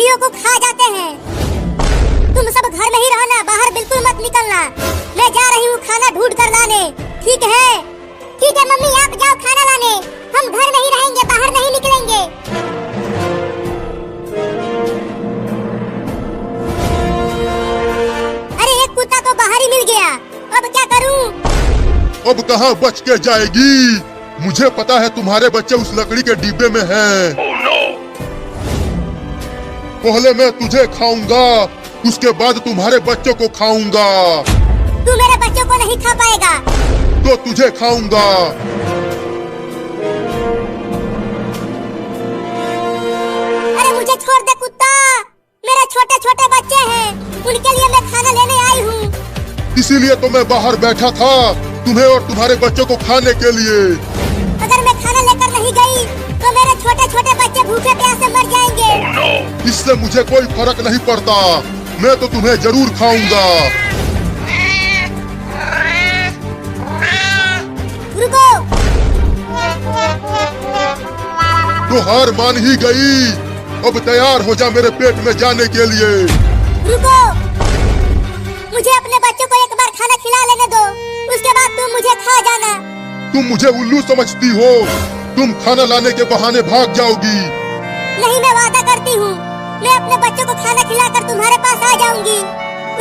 बिल्लियों को खा जाते हैं। तुम सब घर में ही रहना, बाहर बिल्कुल मत निकलना। मैं जा रही हूँ खाना ढूंढ कर लाने। ठीक है? ठीक है मम्मी, आप जाओ खाना लाने। हम घर में ही रहेंगे, बाहर नहीं निकलेंगे। अरे एक कुत्ता तो बाहर ही मिल गया, अब क्या करूँ? अब कहाँ बच के जाएगी? मुझे पता है तुम्हारे बच्चे उस लकड़ी के डिब्बे में हैं। पहले मैं तुझे खाऊंगा, उसके बाद तुम्हारे बच्चों को खाऊंगा। तू मेरे बच्चों को नहीं खा पाएगा। तो तुझे खाऊंगा। अरे मुझे छोड़ दे कुत्ता, मेरे छोटे छोटे बच्चे हैं, उनके लिए मैं खाना लेने आई हूँ। इसीलिए तो मैं बाहर बैठा था, तुम्हें और तुम्हारे बच्चों को खाने के लिए। अगर मैं खाना लेकर नहीं गई तो मेरे छोटे छोटे बच्चे भूखे प्यासे मर जाएंगे। इससे मुझे कोई फर्क नहीं पड़ता, मैं तो तुम्हें जरूर खाऊंगा। रुको। तो हार मान ही गई, अब तैयार हो जा मेरे पेट में जाने के लिए। रुको, मुझे अपने बच्चों को एक बार खाना खिला लेने दो, उसके बाद तुम मुझे खा जाना। तुम मुझे उल्लू समझती हो? तुम खाना लाने के बहाने भाग जाओगी। नहीं, मैं वादा करती हूँ, मैं अपने बच्चों को खाना खिलाकर तुम्हारे पास आ जाऊंगी,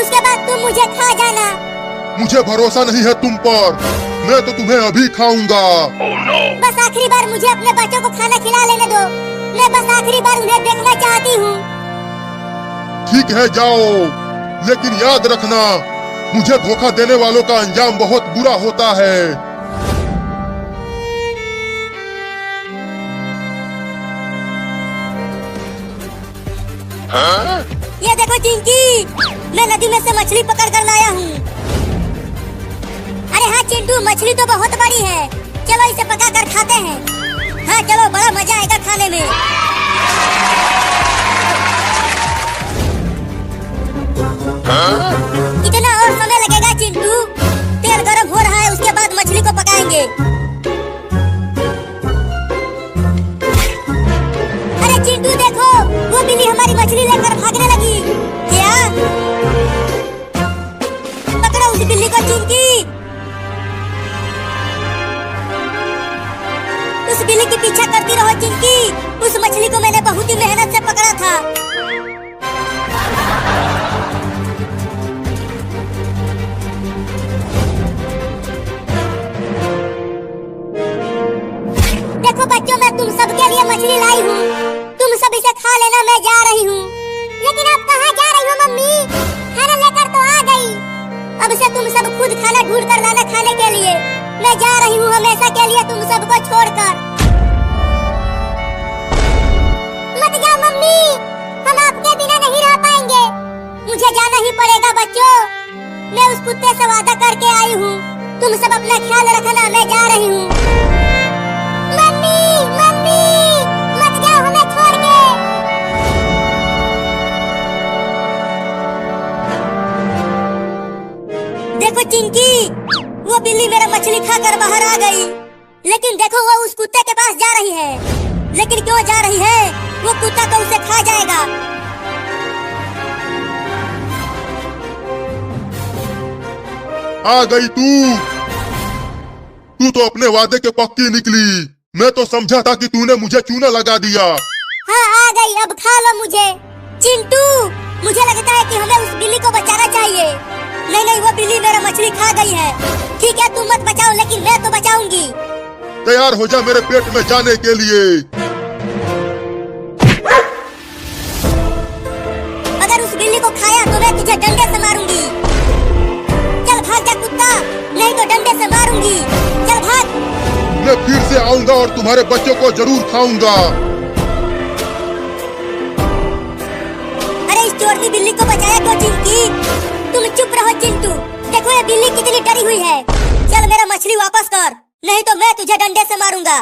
उसके बाद तुम मुझे खा जाना। मुझे भरोसा नहीं है तुम पर, मैं तो तुम्हें अभी खाऊंगा। बस आखिरी बार मुझे अपने बच्चों को खाना खिला लेने दो, मैं बस आखिरी बार उन्हें देखना चाहती हूँ। ठीक है जाओ, लेकिन याद रखना, मुझे धोखा देने वालों का अंजाम बहुत बुरा होता है। ये देखो चिंकी, मैं नदी में से मछली पकड़ कर लाया हूँ। अरे हाँ चिंटू, मछली तो बहुत बड़ी है, चलो इसे पका कर खाते हैं। हाँ चलो, बड़ा मजा आएगा खाने में। कितना और समय लगेगा चिंटू? तेल गरम हो रहा है, उसके बाद मछली को पकाएंगे। अरे चिंटू देखो, वो बिल्ली हमारी मछली लेकर भागने लगी। क्या? पकड़ो उस बिल्ली को चिंकी। उस बिल्ली की पीछा करती रहो चिंकी, उस मछली को मैंने बहुत ही मेहनत से पकड़ा था। देखो बच्चों, मैं तुम सबके लिए मछली लाई हूँ, तुम सब इसे खा लेना, मैं जा रही हूँ। लेकिन आप कहाँ जा रही हो मम्मी? खाना लेकर तो आ गई, अब से तुम सब खुद खाना ढूंढ कर लाना खाने के लिए। मैं जा रही हूँ हमेशा के लिए तुम सबको छोड़कर। मत जाओ मम्मी, हम आपके बिना नहीं रह पाएंगे। मुझे जाना ही पड़ेगा बच्चों, मैं उस कुत्ते से वादा करके आई हूँ। तुम सब अपना ख्याल रखना, मैं जा रही हूँ। मम्मी मम्मी, मत जाओ हमें छोड़ के। देखो चिंकी, वो बिल्ली मेरा मछली खाकर बाहर आ गई, लेकिन देखो वो उस कुत्ते के पास जा रही है। लेकिन क्यों जा रही है? वो कुत्ता तो उसे खा जाएगा। आ गई तू तो अपने वादे के पक्की निकली। मैं तो समझा था कि तूने मुझे चूना लगा दिया। हाँ आ गई, अब खा लो मुझे। चिंटू, मुझे लगता है कि हमें उस बिल्ली को बचाना चाहिए। नहीं नहीं, वो बिल्ली मेरा मछली खा गई है। ठीक है, तुम मत बचाओ, लेकिन मैं तो बचाऊंगी। तैयार हो जा मेरे पेट में जाने के लिए। अगर उस बिल्ली को खाया तो मैं तुझे डंडे से मारूंगी। चल भाग जा कुत्ता, नहीं तो डंडे से मारूंगी। चल भाग। मैं फिर से आऊंगा और तुम्हारे बच्चों को जरूर खाऊंगा। अरे इस चोरनी बिल्ली को बचाया क्यों चिंकी? तुम चुप रहो चिंटू, देखो ये बिल्ली कितनी डरी हुई है। चल मेरा मछली वापस कर, नहीं तो मैं तुझे डंडे से मारूंगा।